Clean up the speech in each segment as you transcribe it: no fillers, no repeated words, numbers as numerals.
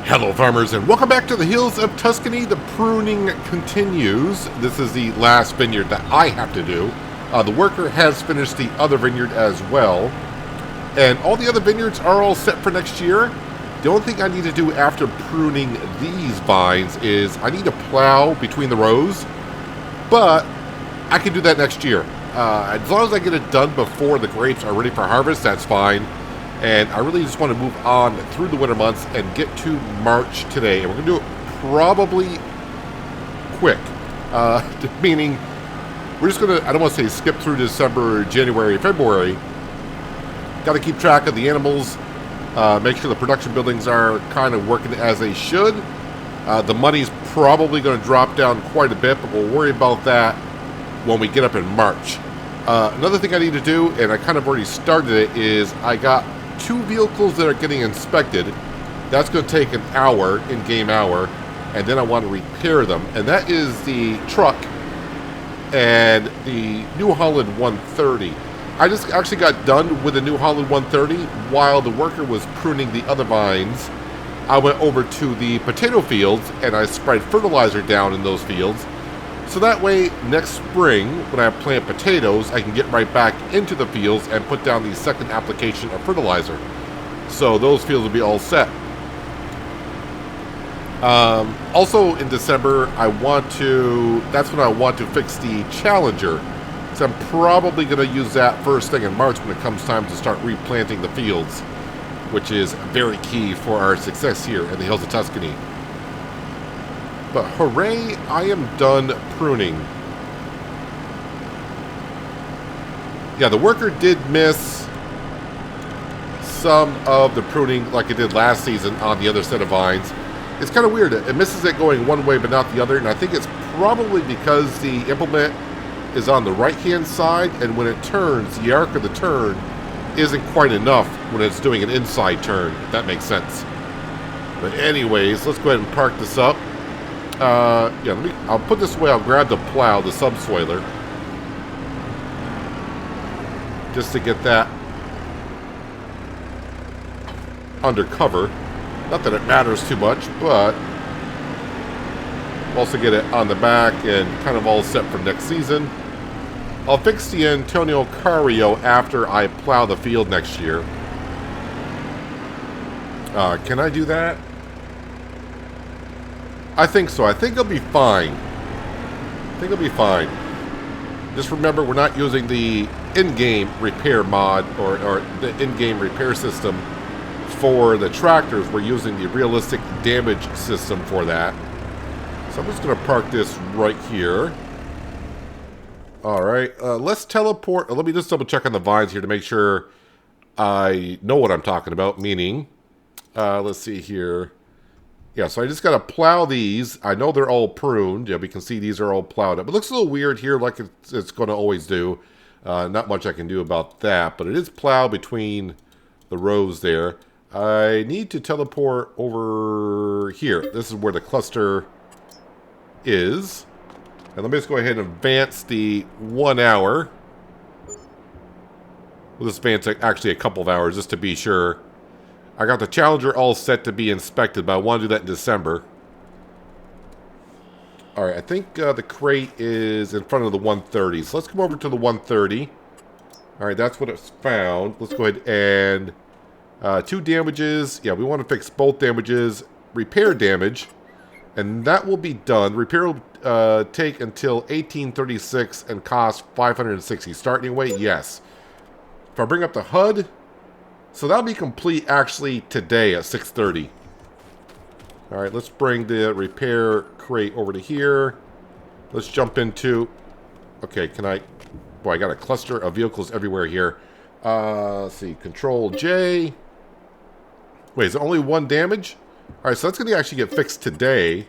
Hello farmers and welcome back to the hills of Tuscany. The pruning continues. This is the last vineyard that I have to do. The worker has finished the other vineyard as well. And all the other vineyards are all set for next year. The only thing I need to do after pruning these vines is I need to plow between the rows. But I can do that next year. As long as I get it done before the grapes are ready for harvest, that's fine. And I really just want to move on through the winter months and get to March today. And we're going to do it probably quick. Meaning, we're just going to, I don't want to say skip through December, January, February. Got to keep track of the animals. Make sure the production buildings are kind of working as they should. The money's probably going to drop down quite a bit, but we'll worry about that when we get up in March. Another thing I need to do, and I kind of already started it, is I got 2 vehicles that are getting inspected. That's going to take an hour, in-game hour, and then I want to repair them. And that is the truck and the New Holland 130. I just actually got done with the New Holland 130 while the worker was pruning the other vines. I went over to the potato fields and I spread fertilizer down in those fields. So that way, next spring, when I plant potatoes, I can get right back into the fields and put down the second application of fertilizer. So those fields will be all set. Also in December, that's when I want to fix the Challenger. So I'm probably going to use that first thing in March when it comes time to start replanting the fields, which is very key for our success here in the hills of Tuscany. But hooray, I am done pruning. Yeah, the worker did miss some of the pruning like it did last season on the other set of vines. It's kind of weird. It misses it going one way but not the other, and I think it's probably because the implement is on the right-hand side, and when it turns, the arc of the turn isn't quite enough when it's doing an inside turn, if that makes sense. But anyways, let's go ahead and park this up. I'll put this away. I'll grab the plow, the subsoiler, just to get that under cover. Not that it matters too much, but also get it on the back and kind of all set for next season. I'll fix the Antonio Cario after I plow the field next year. Can I do that? I think so. I think it'll be fine. Just remember, we're not using the in-game repair mod or the in-game repair system for the tractors. We're using the realistic damage system for that. So I'm just going to park this right here. Alright, let's teleport. Let me just double check on the vines here to make sure I know what I'm talking about. Meaning, let's see here. Yeah, so I just got to plow these. I know they're all pruned. Yeah, we can see these are all plowed up. It looks a little weird here like it's going to always do. Not much I can do about that, but it is plowed between the rows there. I need to teleport over here. This is where the cluster is. And let me just go ahead and advance the 1 hour. We'll just advance actually a couple of hours just to be sure. I got the Challenger all set to be inspected, but I want to do that in December. Alright, I think the crate is in front of the 130. So let's come over to the 130. Alright, that's what it's found. Let's go ahead and 2 damages. Yeah, we want to fix both damages. Repair damage. And that will be done. Repair will take until 1836 and cost 560. Starting weight, yes. If I bring up the HUD... So that'll be complete actually today at 6:30. Alright, let's bring the repair crate over to here. Let's jump into... Okay, can I... Boy, I got a cluster of vehicles everywhere here. Let's see, Control J. Wait, is it only 1 damage? Alright, so that's going to actually get fixed today.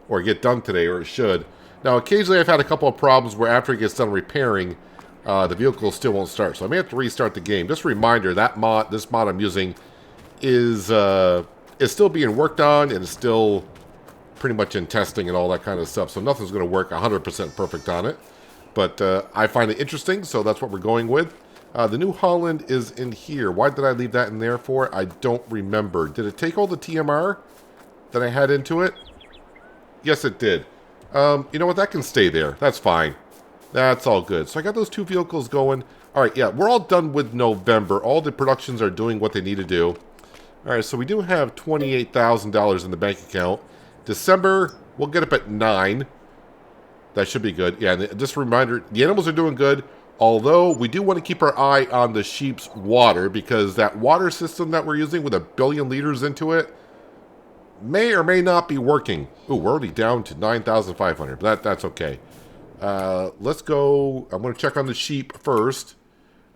Or get done today, or it should. Now, occasionally I've had a couple of problems where after it gets done repairing... the vehicle still won't start, so I may have to restart the game. Just a reminder, this mod I'm using is still being worked on and is still pretty much in testing and all that kind of stuff. So nothing's going to work 100% perfect on it. But I find it interesting, so that's what we're going with. The New Holland is in here. Why did I leave that in there for? I don't remember. Did it take all the TMR? that I had into it? Yes, it did. You know what? That can stay there. That's fine. That's all good. So I got those 2 vehicles going. All right, yeah, we're all done with November. All the productions are doing what they need to do. All right, so we do have $28,000 in the bank account. December, we'll get up at 9. That should be good. Yeah, and just a reminder, the animals are doing good. Although, we do want to keep our eye on the sheep's water, because that water system that we're using with 1 billion liters into it may or may not be working. Ooh, we're already down to 9,500, but that's okay. Let's go. I'm going to check on the sheep first.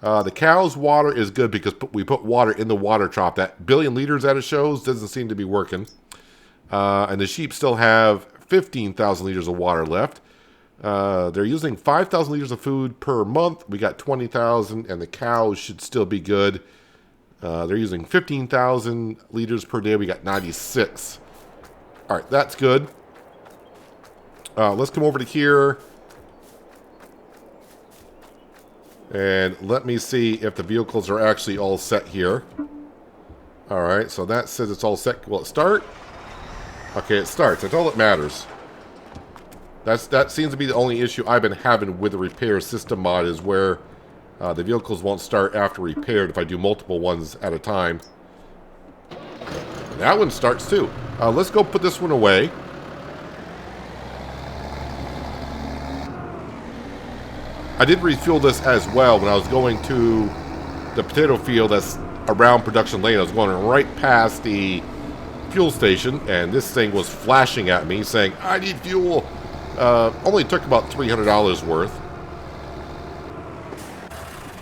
The cow's water is good because we put water in the water trough. That billion liters that it shows doesn't seem to be working. And the sheep still have 15,000 liters of water left. They're using 5,000 liters of food per month. We got 20,000, and the cows should still be good. They're using 15,000 liters per day. We got 96. All right, that's good. Let's come over to here. And let me see if the vehicles are actually all set here. All right, so that says it's all set. Will it start? Okay, it starts. That's all that matters. That seems to be the only issue I've been having with the repair system mod, is where the vehicles won't start after repaired if I do multiple ones at a time. And that one starts too. Let's go put this one away. I did refuel this as well when I was going to the potato field that's around production lane. I was going right past the fuel station, and this thing was flashing at me saying, I need fuel. Only took about $300 worth.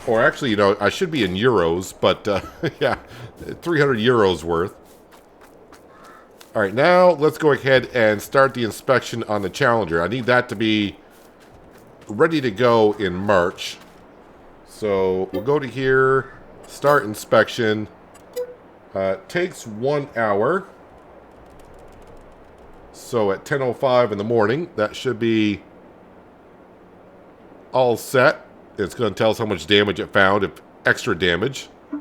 Or actually, you know, I should be in euros, but yeah, 300 euros worth. All right, now let's go ahead and start the inspection on the Challenger. I need that to be ready to go in March. So we'll go to here, start inspection. Takes 1 hour. So at 10:05 in the morning, that should be all set. It's going to tell us how much damage it found, if extra damage. I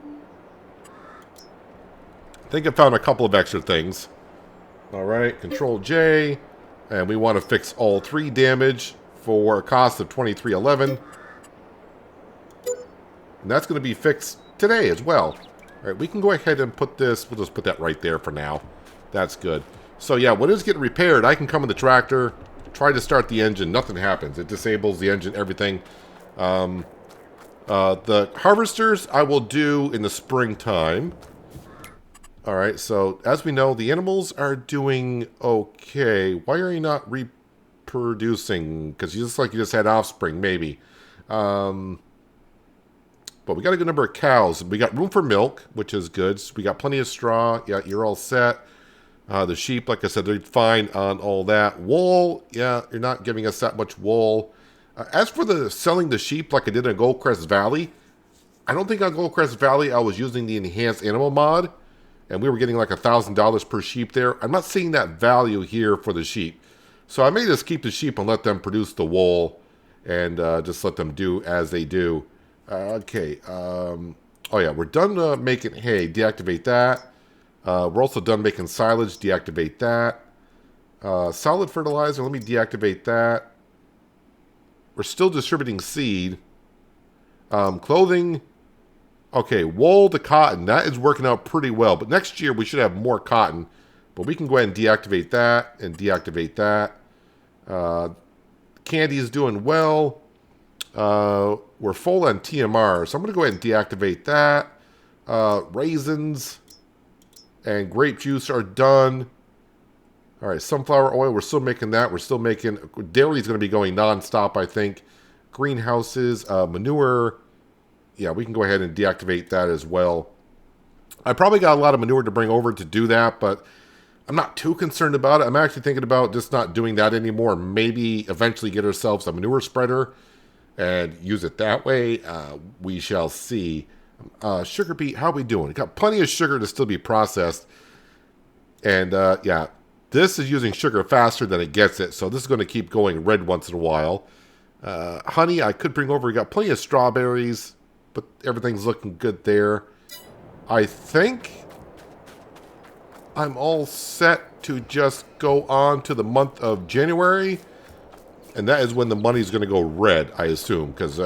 think it found a couple of extra things. All right, Control J, and we want to fix all 3 damage for a cost of $23.11. And that's going to be fixed today as well. All right, we can go ahead and put this, we'll just put that right there for now. That's good. So yeah, when it's getting repaired, I can come in the tractor, try to start the engine, nothing happens. It disables the engine, everything. The harvesters I will do in the springtime. All right, so as we know, the animals are doing okay. Why are you not reproducing? Because you just just had offspring, maybe. But we got a good number of cows. We got room for milk, which is good. So we got plenty of straw. Yeah, you're all set. The sheep, like I said, they're fine on all that. Wool, yeah, you're not giving us that much wool. As for the selling the sheep like I did in Goldcrest Valley, I don't think on Goldcrest Valley I was using the enhanced animal mod, and we were getting like $1,000 per sheep there. I'm not seeing that value here for the sheep. So I may just keep the sheep and let them produce the wool, and just let them do as they do. Okay. Oh yeah, we're done making hay. Deactivate that. We're also done making silage. Deactivate that. Solid fertilizer. Let me deactivate that. We're still distributing seed. Clothing. Okay, wool to cotton. That is working out pretty well. But next year we should have more cotton. But we can go ahead and deactivate that and deactivate that. Candy is doing well. We're full on TMR. So I'm going to go ahead and deactivate that. Raisins and grape juice are done. All right, sunflower oil, we're still making that. We're still making, dairy is going to be going nonstop, I think. Greenhouses, manure. Yeah, we can go ahead and deactivate that as well. I probably got a lot of manure to bring over to do that, but I'm not too concerned about it. I'm actually thinking about just not doing that anymore. Maybe eventually get ourselves a manure spreader and use it that way. We shall see. Sugar beet, how are we doing? Got plenty of sugar to still be processed. And yeah, this is using sugar faster than it gets it. So this is going to keep going red once in a while. Honey, I could bring over. We got plenty of strawberries, but everything's looking good there. I think I'm all set to just go on to the month of January. And that is when the money's going to go red, I assume. Because,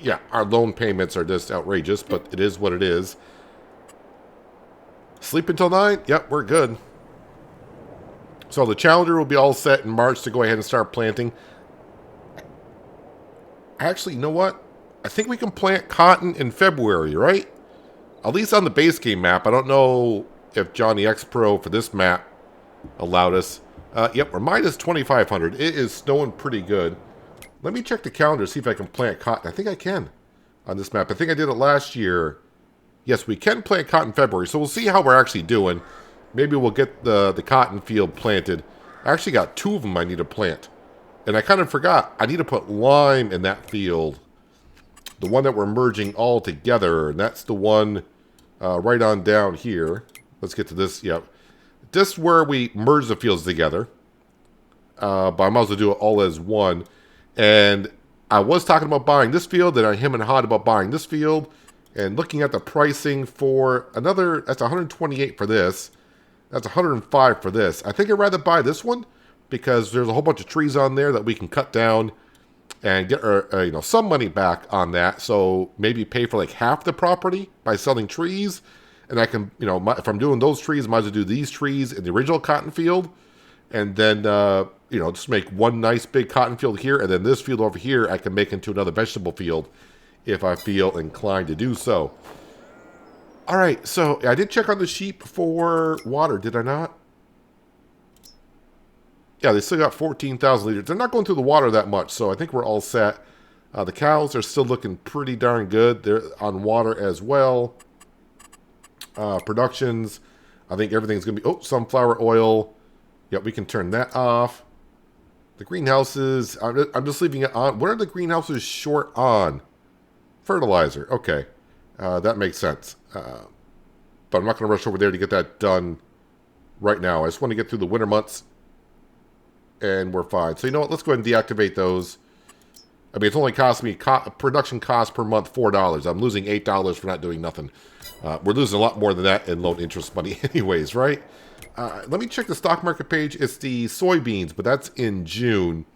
yeah, our loan payments are just outrageous, but it is what it is. Sleep until 9? Yep, we're good. So the Challenger will be all set in March to go ahead and start planting. Actually, you know what? I think we can plant cotton in February, right? At least on the base game map. I don't know if Johnny X Pro for this map allowed us. Yep, we're minus 2,500. It is snowing pretty good. Let me check the calendar, see if I can plant cotton. I think I can on this map. I think I did it last year. Yes, we can plant cotton in February, so we'll see how we're actually doing. Maybe we'll get the cotton field planted. I actually got 2 of them I need to plant. And I kind of forgot. I need to put lime in that field. The one that we're merging all together. And that's the one right on down here. Let's get to this. Yep. This is where we merge the fields together. But I might as well do it all as one. And I was talking about buying this field. And I him and hawed about buying this field. And looking at the pricing for another, that's 128 for this. That's 105 for this. I think I'd rather buy this one because there's a whole bunch of trees on there that we can cut down and get some money back on that. So maybe pay for like half the property by selling trees. And I can, if I'm doing those trees, I might as well do these trees in the original cotton field. And then, just make one nice big cotton field here. And then this field over here, I can make into another vegetable field if I feel inclined to do so. All right, so I did check on the sheep for water, did I not? Yeah, they still got 14,000 liters. They're not going through the water that much, so I think we're all set. The cows are still looking pretty darn good. They're on water as well. Productions, I think everything's going to be... Oh, sunflower oil. Yep, we can turn that off. The greenhouses, I'm just leaving it on. What are the greenhouses short on? Fertilizer. Okay. That makes sense. But I'm not going to rush over there to get that done right now. I just want to get through the winter months. And we're fine. So you know what? Let's go ahead and deactivate those. I mean, it's only cost me production cost per month $4. I'm losing $8 for not doing nothing. We're losing a lot more than that in loan interest money anyways, right? Let me check the stock market page. It's the soybeans, but that's in June.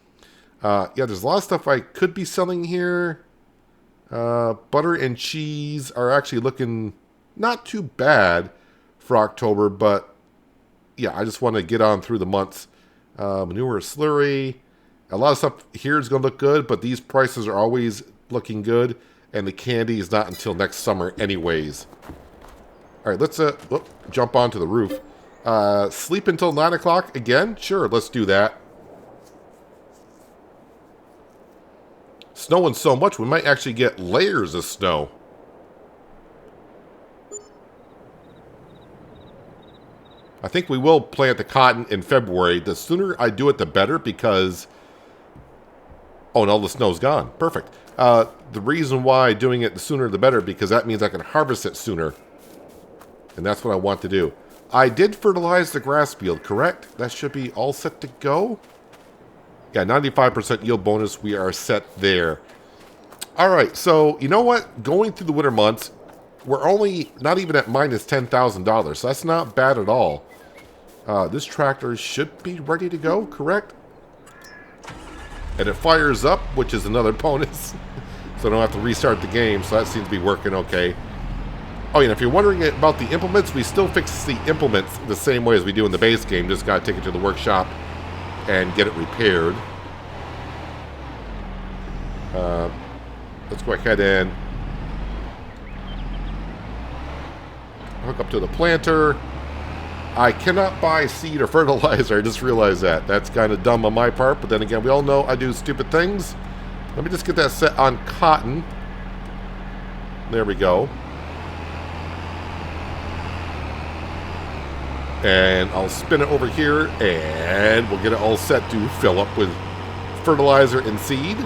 Yeah, there's a lot of stuff I could be selling here. Butter and cheese are actually looking not too bad for October, but yeah, I just want to get on through the months. Manure slurry. A lot of stuff here is going to look good, but these prices are always looking good, and the candy is not until next summer anyways. All right, let's jump onto the roof. Sleep until 9 o'clock again? Sure, let's do that. Snowing so much, we might actually get layers of snow. I think we will plant the cotton in February. The sooner I do it, the better, because... Oh, and all the snow's gone. Perfect. The reason why doing it the sooner the better, because that means I can harvest it sooner. And that's what I want to do. I did fertilize the grass field, correct? That should be all set to go. Yeah, 95% yield bonus. We are set there. All right, so you know what? Going through the winter months, we're only not even at minus $10,000. So that's not bad at all. This tractor should be ready to go, correct? And it fires up, which is another bonus. So I don't have to restart the game. So that seems to be working okay. Oh, and if you're wondering about the implements, we still fix the implements the same way as we do in the base game. Just got to take it to the workshop and get it repaired. Let's go ahead and hook up to the planter. I cannot buy seed or fertilizer. I just realized that. That's kind of dumb on my part. But then again, we all know I do stupid things. Let me just get that set on cotton. There we go. And I'll spin it over here, and we'll get it all set to fill up with fertilizer and seed.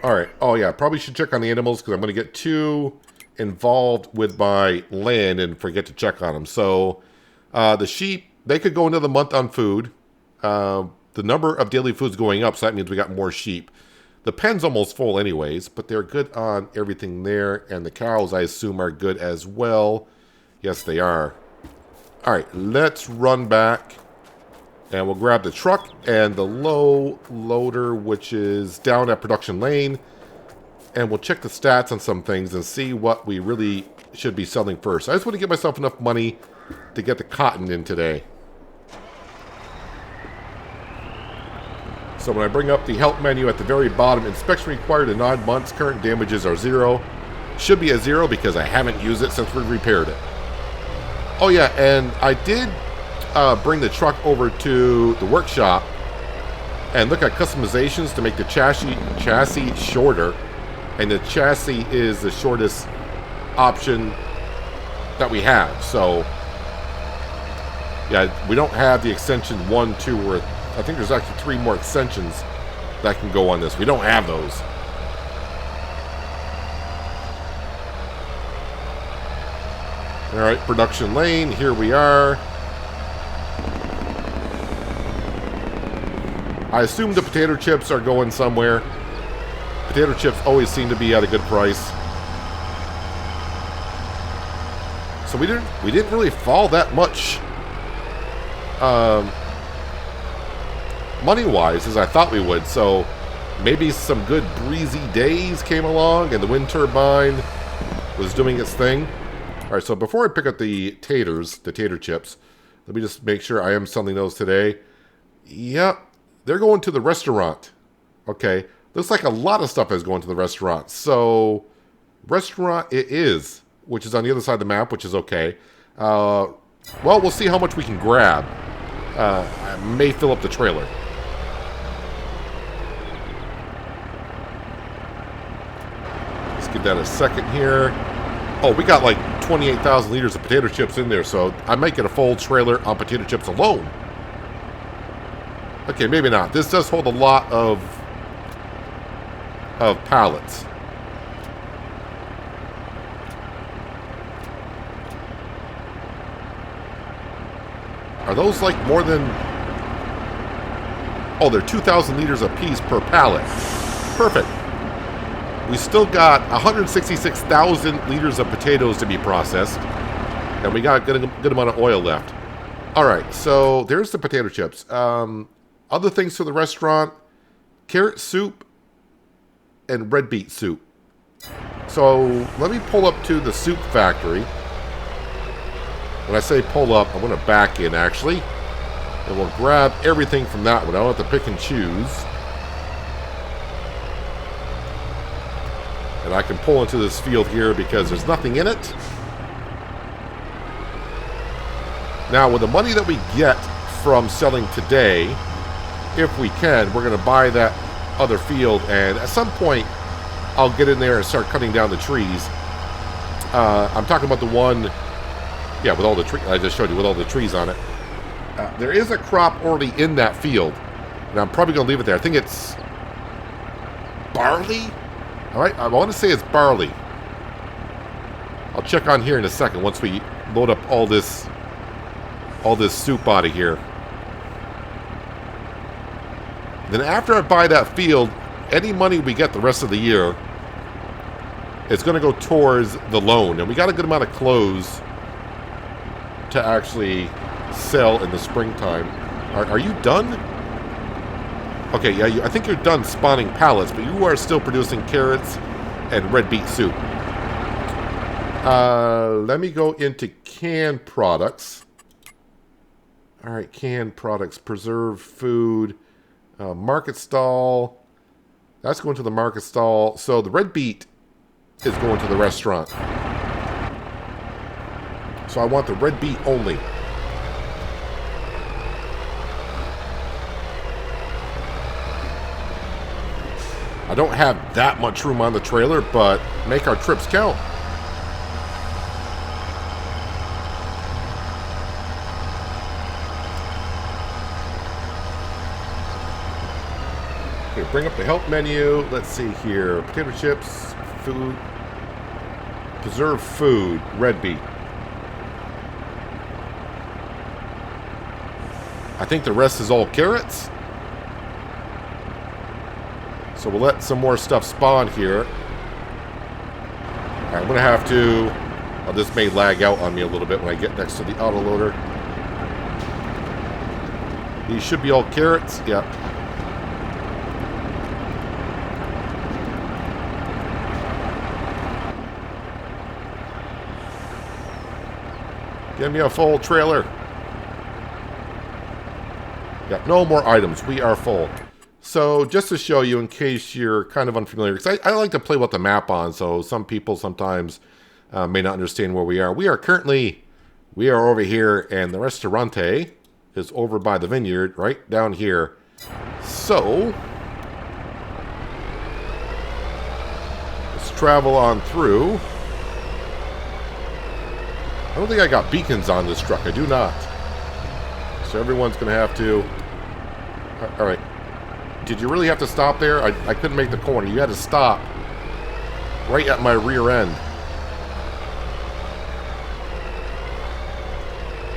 All right. Oh, yeah. Probably should check on the animals because I'm going to get too involved with my land and forget to check on them. So the sheep, they could go another month on food. The number of daily foods going up, so that means we got more sheep. The pen's almost full anyways, but they're good on everything there. And the cows, I assume, are good as well. Yes, they are. All right, let's run back. And we'll grab the truck and the low loader, which is down at production lane. And we'll check the stats on some things and see what we really should be selling first. I just want to get myself enough money to get the cotton in today. So when I bring up the help menu at the very bottom, inspection required in 9 months, current damages are 0. Should be a 0 because I haven't used it since we repaired it. Oh yeah, and I did bring the truck over to the workshop and look at customizations to make the chassis shorter. And the chassis is the shortest option that we have. So, yeah, we don't have the extension 1, 2, or I think there's actually 3 more extensions that can go on this. We don't have those. All right, production lane, here we are. I assume the potato chips are going somewhere. Potato chips always seem to be at a good price. So we didn't really fall that much money-wise as I thought we would. So maybe some good breezy days came along and the wind turbine was doing its thing. All right, so before I pick up the tater chips, let me just make sure I am selling those today. Yep, they're going to the restaurant. Okay. Looks like a lot of stuff is going to the restaurant. So, restaurant it is, which is on the other side of the map, which is okay. Well, we'll see how much we can grab. I may fill up the trailer. Let's give that a second here. Oh, we got like 28,000 liters of potato chips in there, so I might get a full trailer on potato chips alone. Okay, maybe not. This does hold a lot of pallets. Are those like more than... Oh, they're 2,000 liters a piece per pallet. Perfect. We still got 166,000 liters of potatoes to be processed. And we got a good amount of oil left. Alright, so there's the potato chips. Other things to the restaurant. Carrot soup and red beet soup. So let me pull up to the soup factory. When I say pull up, I'm going to back in actually. And we'll grab everything from that one. I don't have to pick and choose. And I can pull into this field here because there's nothing in it. Now with the money that we get from selling today, if we can, we're going to buy that other field, and at some point I'll get in there and start cutting down the trees. I'm talking about the one, yeah, with all the trees I just showed you, with all the trees on it. There is a crop already in that field, and I'm probably going to leave it there. I think it's barley. All right, I want to say it's barley. I'll check on here in a second once we load up all this soup out of here. Then after I buy that field, any money we get the rest of the year is going to go towards the loan. And we got a good amount of clothes to actually sell in the springtime. Are you done? Okay, yeah, I think you're done spawning pallets, but you are still producing carrots and red beet soup. Let me go into canned products. All right, canned products, preserved food. Market stall. That's going to the market stall. So the red beet is going to the restaurant. So I want the red beet only. I don't have that much room on the trailer, but make our trips count. Okay, bring up the help menu. Let's see here. Potato chips, food, preserved food, red beet. So I think the rest is all carrots. So So we'll let some more stuff spawn here. Alright, I'm going to have to... Oh, this may lag out on me a little bit when I get next to the autoloader. These should be all carrots. Yep. Give me a full trailer. Yep, no more items. We are full. So, just to show you, in case you're kind of unfamiliar, because I like to play with the map on, so some people sometimes may not understand where we are. We are over here, and the restaurante is over by the vineyard, right down here. So, let's travel on through. I don't think I got beacons on this truck. I do not. So everyone's going to have to... Alright. Did you really have to stop there? I couldn't make the corner. You had to stop right at my rear end.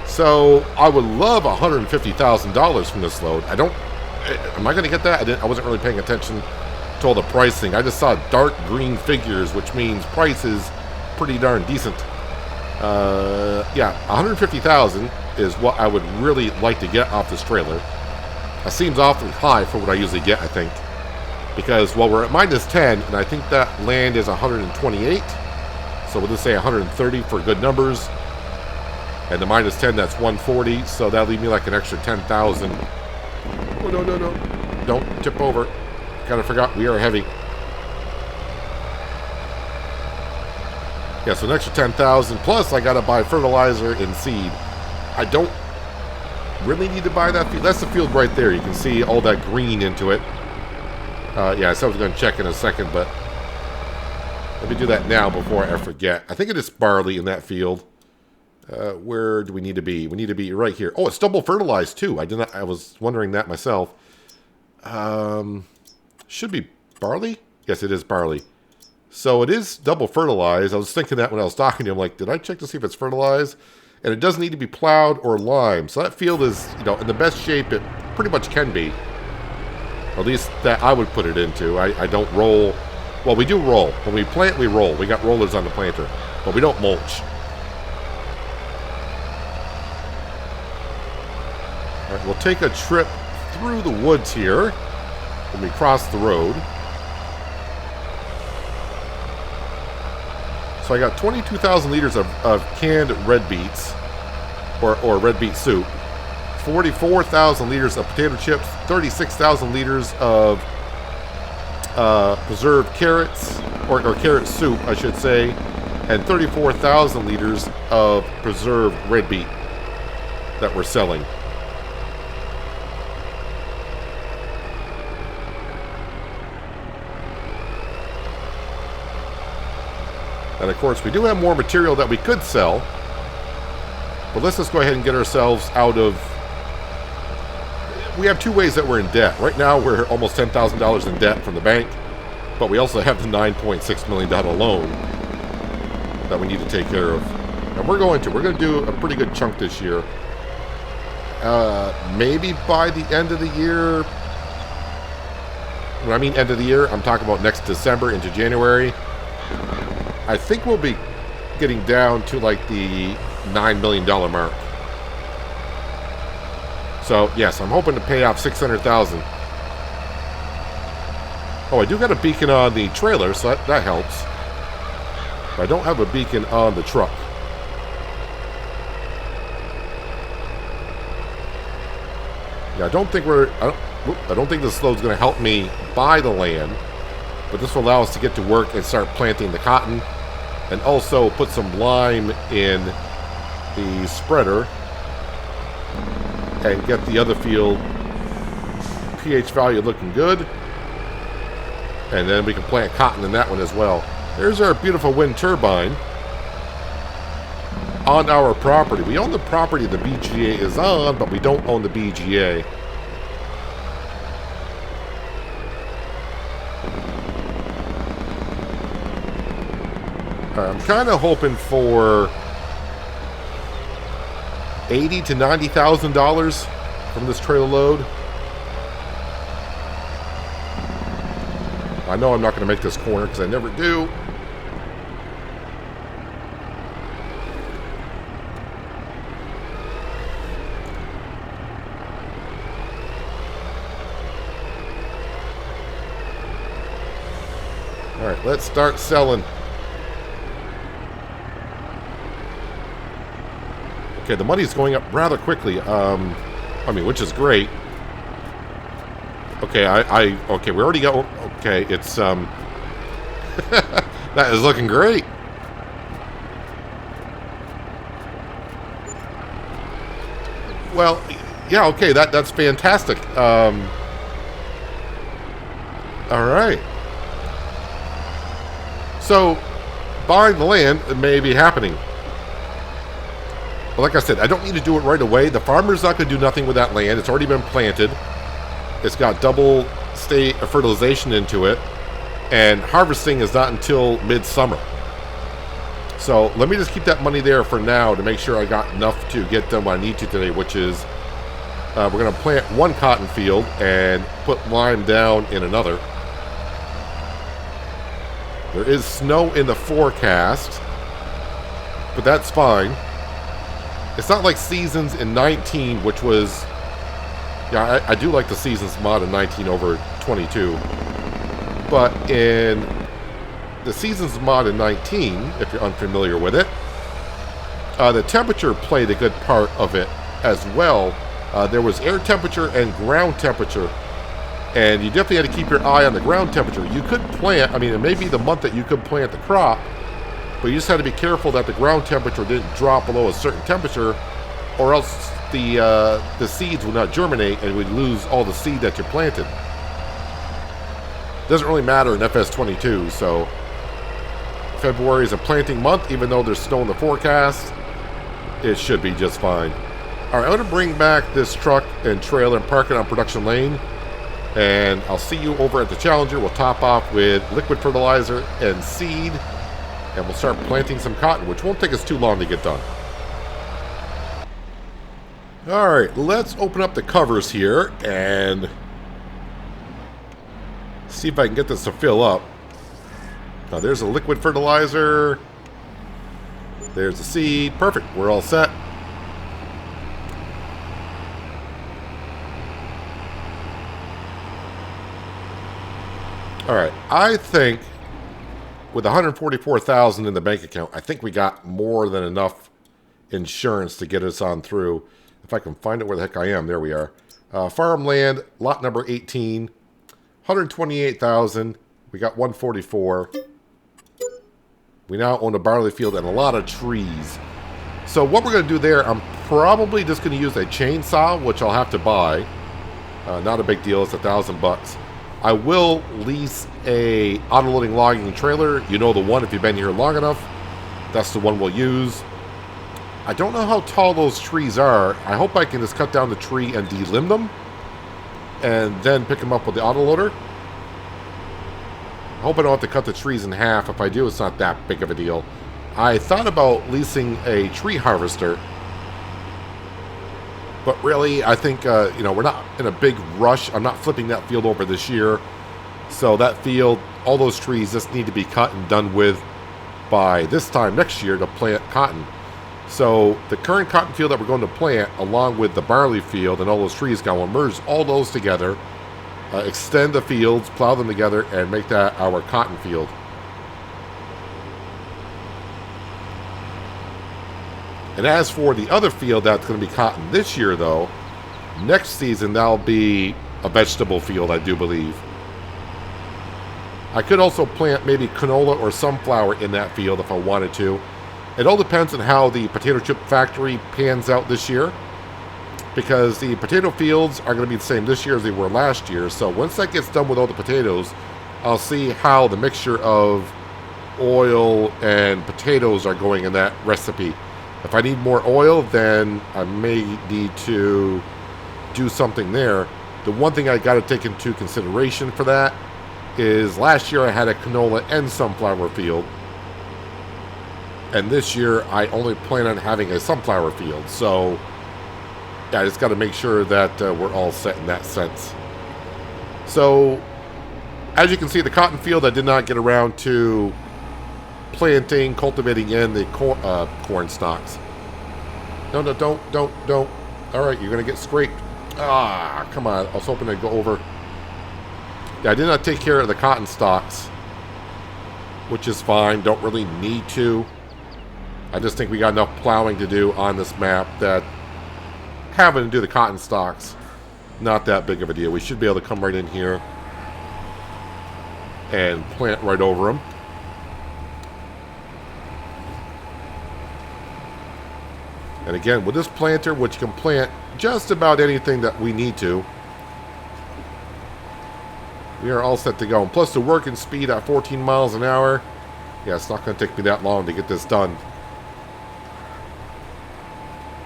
So, I would love $150,000 from this load. Am I going to get that? I wasn't really paying attention to all the pricing. I just saw dark green figures, which means price is pretty darn decent. Yeah, $150,000 is what I would really like to get off this trailer. That seems awfully high for what I usually get, I think. Because, well, we're at -10, and I think that land is 128. So we'll just say 130 for good numbers. And the -10, that's 140, so that'll leave me like an extra 10,000. Oh, no, no, no. Don't tip over. Kind of forgot we are heavy. Yeah, so an extra 10,000, plus I gotta buy fertilizer and seed. I don't really need to buy that field. That's the field right there. You can see all that green into it. Yeah, I said I was going to check in a second, but let me do that now before I forget. I think it is barley in that field. Where do we need to be? We need to be right here. Oh, it's double fertilized too. I was wondering that myself. Should be barley? Yes, it is barley. So it is double fertilized. I was thinking that when I was talking to him, like, did I check to see if it's fertilized? And it doesn't need to be plowed or limed. So that field is, you know, in the best shape it pretty much can be. Or at least that I would put it into. I don't roll. Well, we do roll. When we plant, we roll. We got rollers on the planter. But we don't mulch. All right, we'll take a trip through the woods here when we cross the road. So I got 22,000 liters of canned red beets, or red beet soup, 44,000 liters of potato chips, 36,000 liters of preserved carrots, or carrot soup, I should say, and 34,000 liters of preserved red beet that we're selling. And of course, we do have more material that we could sell. But let's just go ahead and get ourselves out of... We have two ways that we're in debt. Right now, we're almost $10,000 in debt from the bank. But we also have the $9.6 million loan that we need to take care of. And we're going to do a pretty good chunk this year. Maybe by the end of the year... When I mean end of the year, I'm talking about next December into January. I think we'll be getting down to like the $9 million mark. So, yes, I'm hoping to pay off $600,000. Oh, I do got a beacon on the trailer, so that helps. But I don't have a beacon on the truck. Yeah, I don't think this load's going to help me buy the land. But this will allow us to get to work and start planting the cotton. And also put some lime in the spreader. And get the other field pH value looking good. And then we can plant cotton in that one as well. There's our beautiful wind turbine on our property. We own the property the BGA is on, but we don't own the BGA. I'm kind of hoping for $80,000 to $90,000 from this trailer load. I know I'm not going to make this corner because I never do. All right, let's start selling. Okay, the money's going up rather quickly. I mean, which is great. Okay, okay, we already got. Okay, it's that is looking great. Well, yeah, okay, that's fantastic. All right. So, buying the land may be happening. But like I said, I don't need to do it right away. The farmer's not going to do nothing with that land. It's already been planted. It's got double state fertilization into it. And harvesting is not until midsummer. So let me just keep that money there for now to make sure I got enough to get done what I need to today, which is we're going to plant one cotton field and put lime down in another. There is snow in the forecast, but that's fine. It's not like Seasons in 19, which was... Yeah, I do like the Seasons mod in 19 over 22. But in the Seasons mod in 19, if you're unfamiliar with it, the temperature played a good part of it as well. There was air temperature and ground temperature. And you definitely had to keep your eye on the ground temperature. You could plant, I mean, it may be the month that you could plant the crop, but you just had to be careful that the ground temperature didn't drop below a certain temperature, or else the seeds would not germinate and would lose all the seed that you planted. Doesn't really matter in FS22, so February is a planting month, even though there's snow in the forecast. It should be just fine. All right, I'm going to bring back this truck and trailer and park it on production lane. And I'll see you over at the Challenger. We'll top off with liquid fertilizer and seed. And we'll start planting some cotton, which won't take us too long to get done. Alright, let's open up the covers here and see if I can get this to fill up. Now there's a liquid fertilizer. There's the seed. Perfect. We're all set. All right, I think with $144,000 in the bank account, I think we got more than enough insurance to get us on through. If I can find it where the heck I am, there we are. Farmland, lot number 18, $128,000. We got $144,000. We now own a barley field and a lot of trees. So what we're going to do there, I'm probably just going to use a chainsaw, which I'll have to buy. Not a big deal. It's $1,000. I will lease a auto-loading logging trailer. You know the one if you've been here long enough. That's the one we'll use. I don't know how tall those trees are. I hope I can just cut down the tree and delimb them. And then pick them up with the autoloader. I hope I don't have to cut the trees in half. If I do, it's not that big of a deal. I thought about leasing a tree harvester. But really, I think, you know, we're not in a big rush. I'm not flipping that field over this year. So that field, all those trees just need to be cut and done with by this time next year to plant cotton. So the current cotton field that we're going to plant, along with the barley field and all those trees, going to merge all those together, extend the fields, plow them together, and make that our cotton field. And as for the other field that's going to be cotton this year, though, next season that'll be a vegetable field, I do believe. I could also plant maybe canola or sunflower in that field if I wanted to. It all depends on how the potato chip factory pans out this year, because the potato fields are going to be the same this year as they were last year. So once that gets done with all the potatoes, I'll see how the mixture of oil and potatoes are going in that recipe. If I need more oil, then I may need to do something there. The one thing I got to take into consideration for that is last year I had a canola and sunflower field. And this year I only plan on having a sunflower field. So yeah, I just got to make sure that we're all set in that sense. So As you can see, the cotton field, I did not get around to planting, cultivating in the corn stalks. No, don't. All right, you're going to get scraped. Ah, come on. I was hoping to go over. Yeah, I did not take care of the cotton stalks, which is fine. Don't really need to. I just think we got enough plowing to do on this map that having to do the cotton stalks, not that big of a deal. We should be able to come right in here and plant right over them. And again, with this planter, which can plant just about anything that we need to, we are all set to go. And plus the working speed at 14 miles an hour, yeah, it's not going to take me that long to get this done.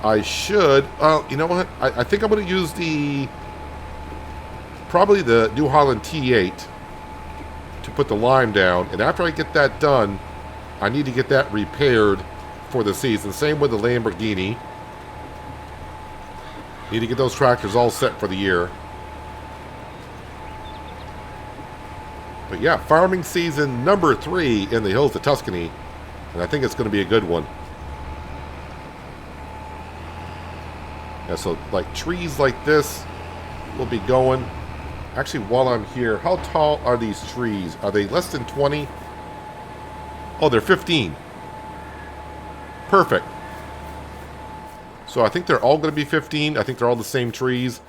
I should, well, you know what? I think I'm going to use probably the New Holland T8 to put the lime down. And after I get that done, I need to get that repaired for the season. Same with the Lamborghini. Need to get those tractors all set for the year. But yeah, farming season number 3 in the hills of Tuscany. And I think it's going to be a good one. Yeah, so like trees like this will be going. Actually, while I'm here, how tall are these trees? Are they less than 20? Oh, they're 15. Perfect. So I think they're all going to be 15. I think they're all the same trees.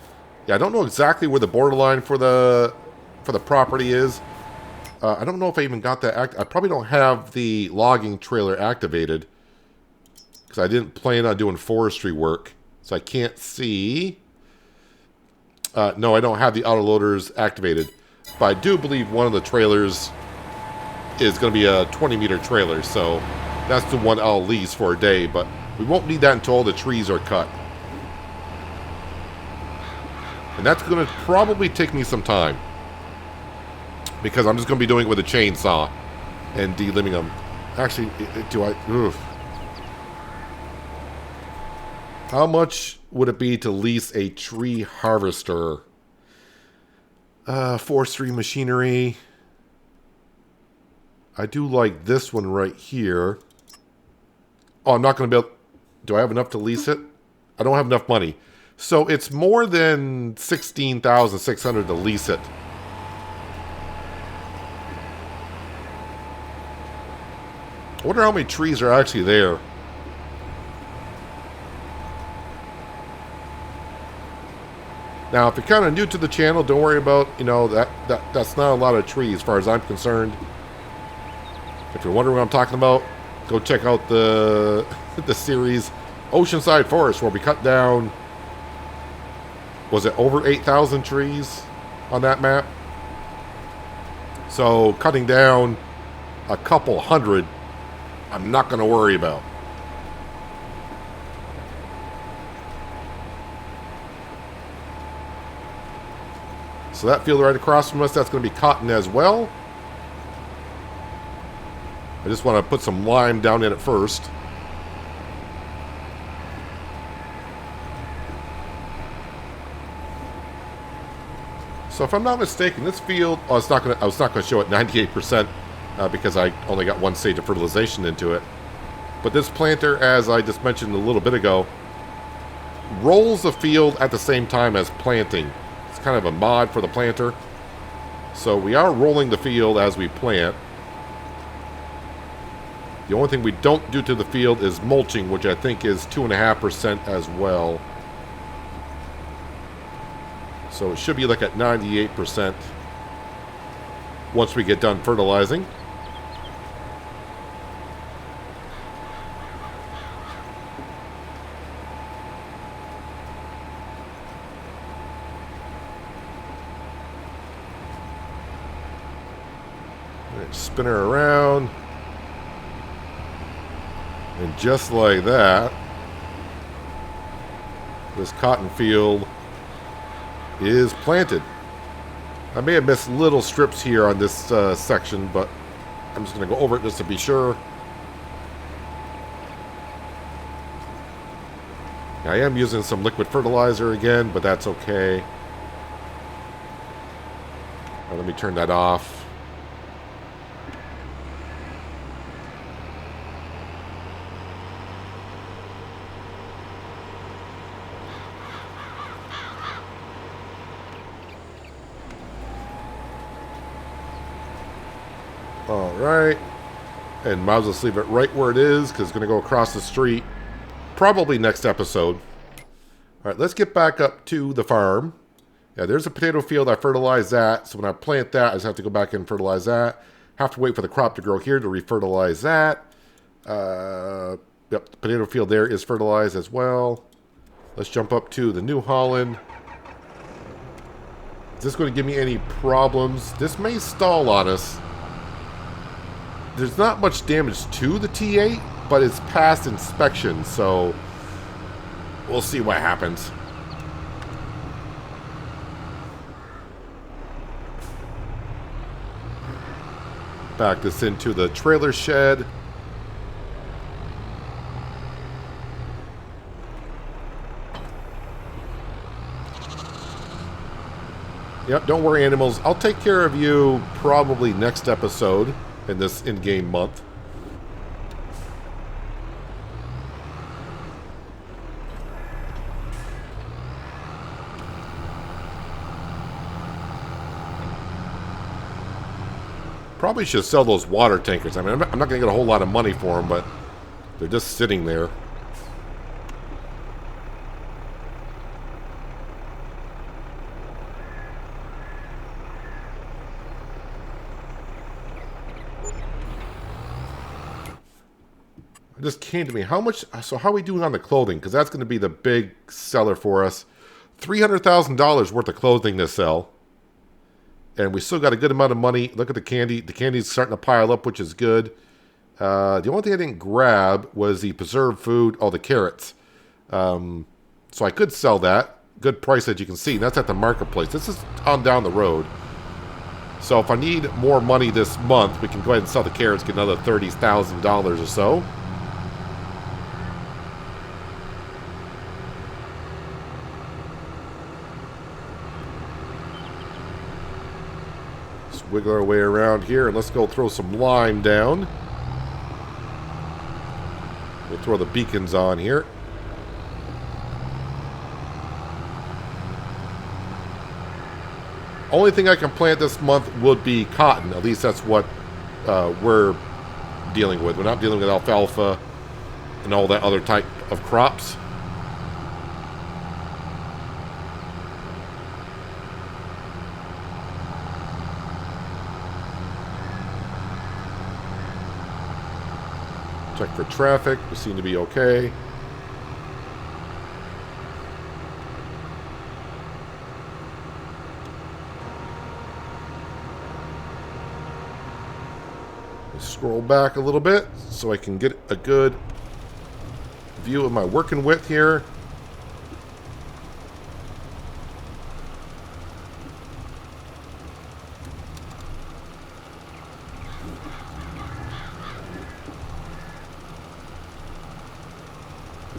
Yeah, I don't know exactly where the borderline for the property is. I don't know if I even got that. I probably don't have the logging trailer activated because I didn't plan on doing forestry work. So I can't see. No, I don't have the autoloaders activated. But I do believe one of the trailers is going to be a 20-meter trailer. So that's the one I'll lease for a day. But we won't need that until all the trees are cut. And that's going to probably take me some time. Because I'm just going to be doing it with a chainsaw and delimbing them. Actually, do I... Oof. How much would it be to lease a tree harvester? Forestry machinery. I do like this one right here. Oh, I'm not going to be able... Do I have enough to lease it? I don't have enough money. So it's more than $16,600 to lease it. I wonder how many trees are actually there. Now, if you're kind of new to the channel, don't worry about, that's not a lot of trees as far as I'm concerned. If you're wondering what I'm talking about, go check out the series Oceanside Forest, where we cut down, was it over 8,000 trees on that map? So cutting down a couple hundred, I'm not going to worry about. So that field right across from us, that's going to be cotton as well. I just want to put some lime down in it first. So if I'm not mistaken, this field, I was not going to show it 98% because I only got one stage of fertilization into it. But this planter, as I just mentioned a little bit ago, rolls the field at the same time as planting. It's kind of a mod for the planter. So we are rolling the field as we plant. The only thing we don't do to the field is mulching, which I think is 2.5% as well. So it should be like at 98% once we get done fertilizing. Spin her around. And just like that, this cotton field is planted. I may have missed little strips here on this section, but I'm just going to go over it just to be sure. I am using some liquid fertilizer again, but that's okay. Let me turn that off. Alright. And might as well just leave it right where it is, because it's going to go across the street. Probably next episode. Alright, let's get back up to the farm. Yeah, there's a potato field. I fertilized that. So when I plant that, I just have to go back and fertilize that. Have to wait for the crop to grow here to refertilize that. Yep, the potato field there is fertilized as well. Let's jump up to the New Holland. Is this going to give me any problems? This may stall on us. There's not much damage to the T8, but it's past inspection, so we'll see what happens. Back this into the trailer shed. Yep, don't worry, animals. I'll take care of you probably next episode in this in-game month. Probably should sell those water tankers. I mean, I'm not going to get a whole lot of money for them, but they're just sitting there. It just came to me. How much? So how are we doing on the clothing? Because that's going to be the big seller for us. $300,000 worth of clothing to sell. And we still got a good amount of money. Look at the candy. The candy's starting to pile up, which is good. The only thing I didn't grab was the preserved food. Oh, the carrots. So I could sell that. Good price, as you can see. That's at the marketplace. This is on down the road. So if I need more money this month, we can go ahead and sell the carrots, get another $30,000 or so. Wiggle our way around here, and let's go throw some lime down. We'll throw the beacons on here. Only thing I can plant this month would be cotton. At least that's what we're dealing with. We're not dealing with alfalfa and all that other type of crops. Check for traffic. We seem to be okay. Let's scroll back a little bit so I can get a good view of my working width here.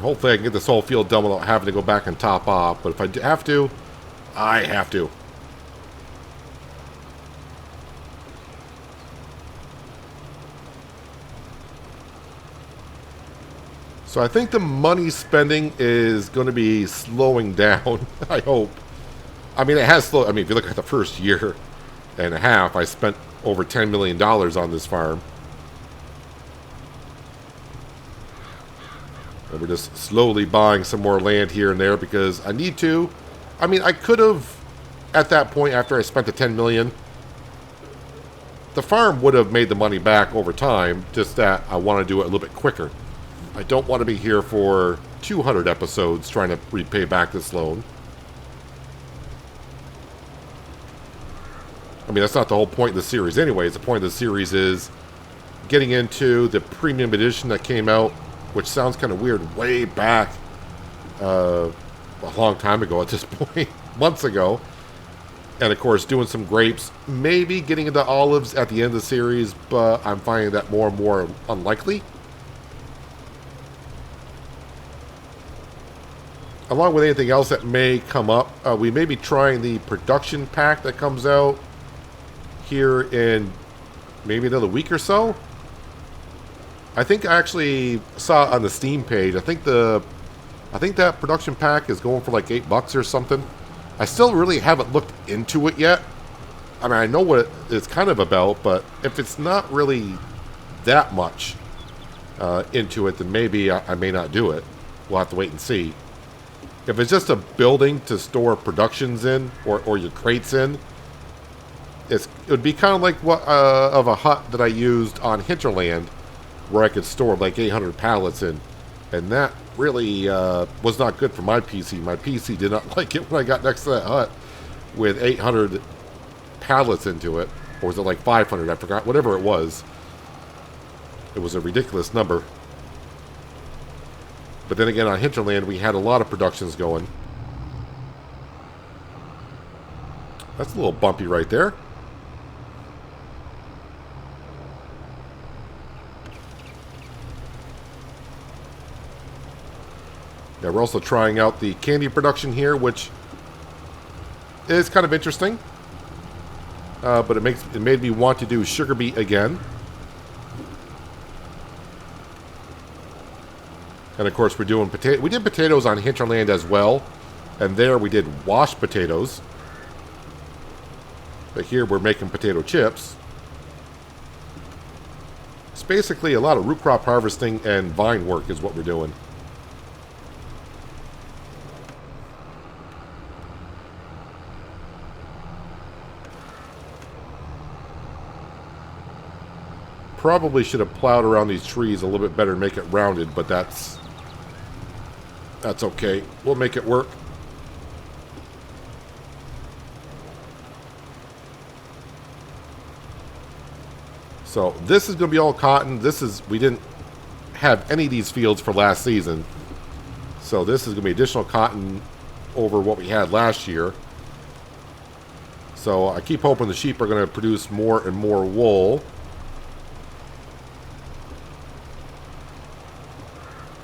Hopefully I can get this whole field done without having to go back and top off. But if I have to, I have to. So I think the money spending is going to be slowing down, I hope. I mean, it has slowed. I mean, if you look at the first year and a half, I spent over $10 million on this farm. And we're just slowly buying some more land here and there because I need to. I mean, I could have, at that point, after I spent the $10 million, the farm would have made the money back over time, just that I want to do it a little bit quicker. I don't want to be here for 200 episodes trying to repay back this loan. I mean, that's not the whole point of the series anyways. The point of the series is getting into the premium edition that came out, which sounds kind of weird, way back a long time ago at this point, months ago. And of course, doing some grapes, maybe getting into olives at the end of the series, but I'm finding that more and more unlikely. Along with anything else that may come up, we may be trying the production pack that comes out here in maybe another week or so. I think I actually saw on the Steam page. I think that production pack is going for like $8 or something. I still really haven't looked into it yet. I mean, I know what it's kind of about, but if it's not really that much into it, then maybe I may not do it. We'll have to wait and see. If it's just a building to store productions in, or your crates in, it would be kind of like what of a hut that I used on Hinterland, where I could store like 800 pallets in. And that really was not good for my PC. My PC did not like it when I got next to that hut with 800 pallets into it. Or was it like 500? I forgot. Whatever it was. It was a ridiculous number. But then again, on Hinterland, we had a lot of productions going. That's a little bumpy right there. Yeah, we're also trying out the candy production here, which is kind of interesting. But it made me want to do sugar beet again. And of course, we're doing potato. We did potatoes on Hinterland as well, and there we did washed potatoes. But here we're making potato chips. It's basically a lot of root crop harvesting and vine work is what we're doing. Probably should have plowed around these trees a little bit better and make it rounded, but that's okay. We'll make it work. So this is going to be all cotton. We didn't have any of these fields for last season. So this is going to be additional cotton over what we had last year. So I keep hoping the sheep are going to produce more and more wool.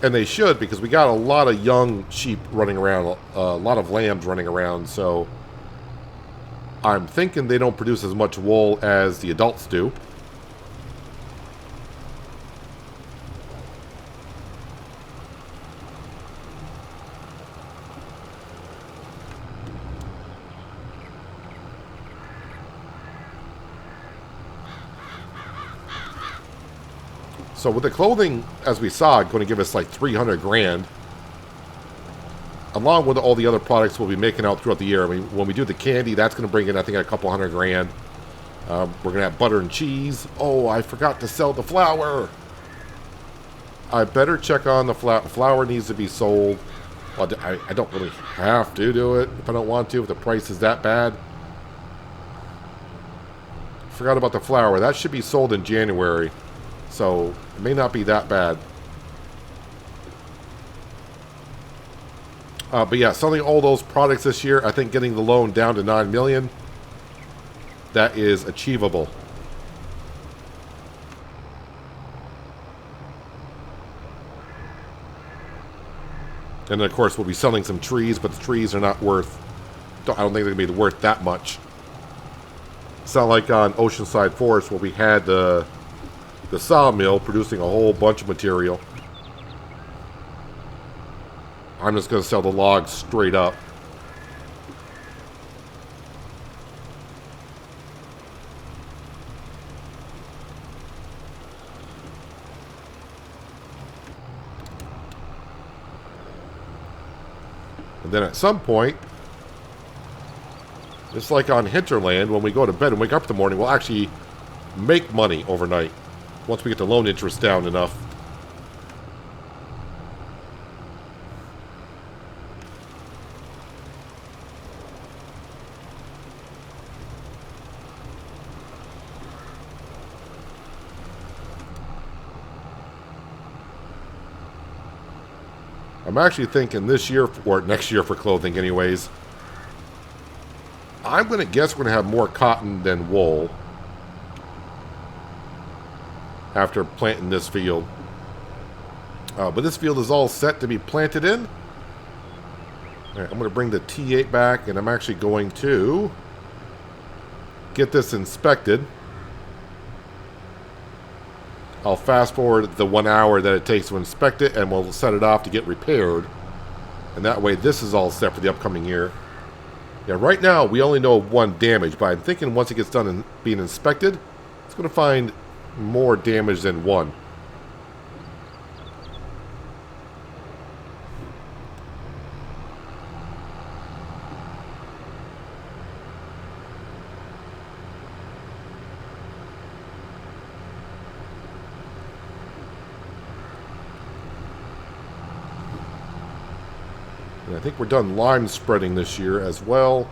And they should, because we got a lot of young sheep running around, a lot of lambs running around, so I'm thinking they don't produce as much wool as the adults do. So with the clothing, as we saw, going to give us like 300 grand. Along with all the other products we'll be making out throughout the year. I mean, when we do the candy, that's going to bring in, I think, a couple $100 grand. We're going to have butter and cheese. Oh, I forgot to sell the flour. I better check on the flour. Flour needs to be sold. Well, I don't really have to do it if I don't want to, if the price is that bad. Forgot about the flour. That should be sold in January. So, it may not be that bad. But yeah, selling all those products this year, I think getting the loan down to $9 million, that is achievable. And then, of course, we'll be selling some trees, but the trees are not worth... I don't think they're going to be worth that much. It's not like on Oceanside Forest where we had the sawmill producing a whole bunch of material. I'm just going to sell the logs straight up. And then at some point, just like on Hinterland, when we go to bed and wake up in the morning, we'll actually make money overnight. Once we get the loan interest down enough. I'm actually thinking this year, or next year for clothing anyways, I'm going to guess we're going to have more cotton than wool. After planting this field. But this field is all set to be planted in. All right, I'm going to bring the T8 back, and I'm actually going to get this inspected. I'll fast forward the 1 hour that it takes to inspect it, and we'll set it off to get repaired. And that way this is all set for the upcoming year. Yeah, right now we only know of one damage, but I'm thinking once it gets done and being inspected, it's going to find more damage than one. And I think we're done lime spreading this year as well.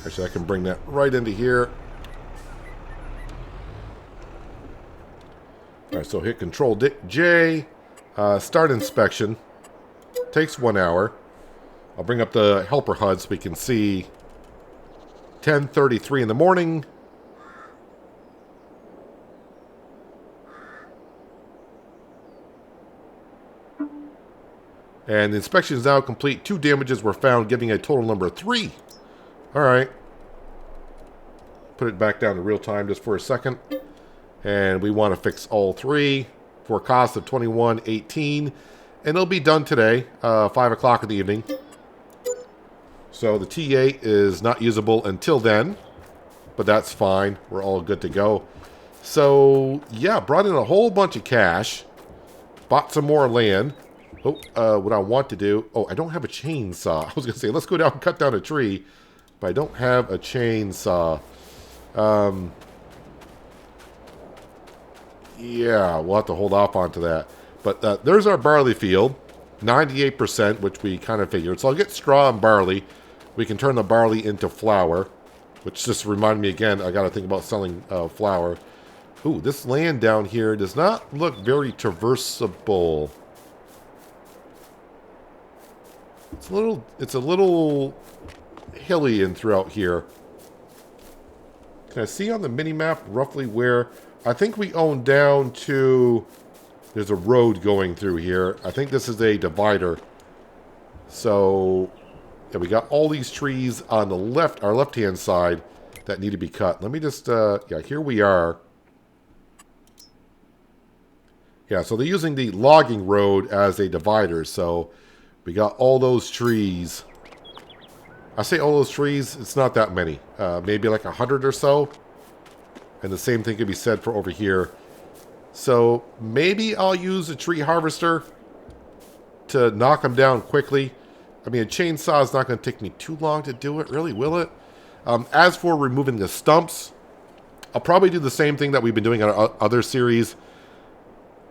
Actually, I can bring that right into here. Alright, so hit Control J. Start inspection. Takes 1 hour. I'll bring up the helper HUD so we can see 10:33 in the morning. And the inspection is now complete. 2 damages were found, giving a total number of 3. Alright. Put it back down to real time just for a second. And we want to fix all 3 for a cost of $21.18. And it'll be done today, 5 o'clock in the evening. So the T8 is not usable until then. But that's fine. We're all good to go. So, yeah, brought in a whole bunch of cash. Bought some more land. Oh, what I want to do... Oh, I don't have a chainsaw. I was going to say, let's go down and cut down a tree. But I don't have a chainsaw. Yeah, we'll have to hold off onto that. But there's our barley field. 98%, which we kind of figured. So I'll get straw and barley. We can turn the barley into flour. Which just reminded me again, I got to think about selling flour. Ooh, this land down here does not look very traversable. It's a little hilly in throughout here. Can I see on the mini-map roughly where... I think we own down to... There's a road going through here. I think this is a divider. So, yeah, we got all these trees on the left, our left-hand side, that need to be cut. Let me just, yeah, here we are. Yeah, so they're using the logging road as a divider, so we got all those trees. I say all those trees, it's not that many. Maybe like 100 or so. And the same thing can be said for over here. So maybe I'll use a tree harvester to knock them down quickly. I mean, a chainsaw is not going to take me too long to do it, really, will it? As for removing the stumps, I'll probably do the same thing that we've been doing on our other series,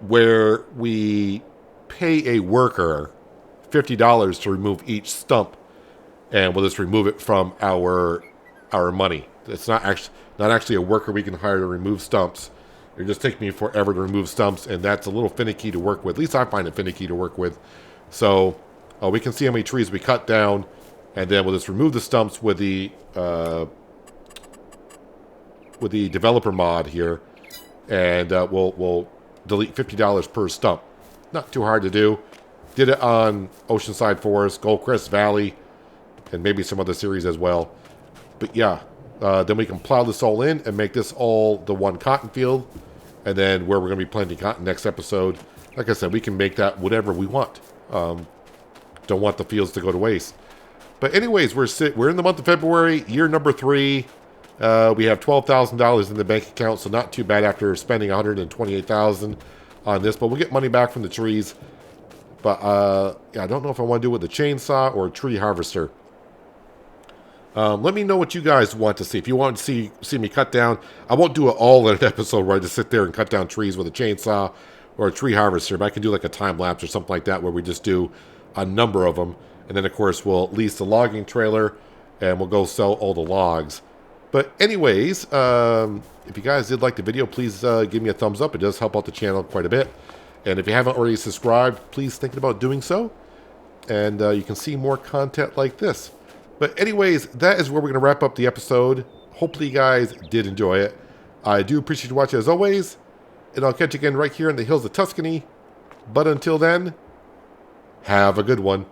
where we pay a worker $50 to remove each stump, and we'll just remove it from our money. It's not actually a worker we can hire to remove stumps. It just takes me forever to remove stumps, and that's a little finicky to work with. At least I find it finicky to work with. So we can see how many trees we cut down, and then we'll just remove the stumps with the developer mod here, and we'll delete $50 per stump. Not too hard to do. Did it on Oceanside Forest, Goldcrest Valley, and maybe some other series as well. But yeah, then we can plow this all in and make this all the one cotton field. And then where we're going to be planting cotton next episode, like I said, we can make that whatever we want. Don't want the fields to go to waste. But anyways, we're in the month of February, year number 3. We have $12,000 in the bank account, so not too bad after spending $128,000 on this. But we'll get money back from the trees. But yeah, I don't know if I want to do it with a chainsaw or a tree harvester. Let me know what you guys want to see. If you want to see me cut down, I won't do it all in an episode where I just sit there and cut down trees with a chainsaw or a tree harvester, but I can do like a time lapse or something like that where we just do a number of them. And then, of course, we'll lease the logging trailer and we'll go sell all the logs. But anyways, if you guys did like the video, please give me a thumbs up. It does help out the channel quite a bit. And if you haven't already subscribed, please think about doing so. And you can see more content like this. But anyways, that is where we're going to wrap up the episode. Hopefully you guys did enjoy it. I do appreciate you watching as always. And I'll catch you again right here in the hills of Tuscany. But until then, have a good one.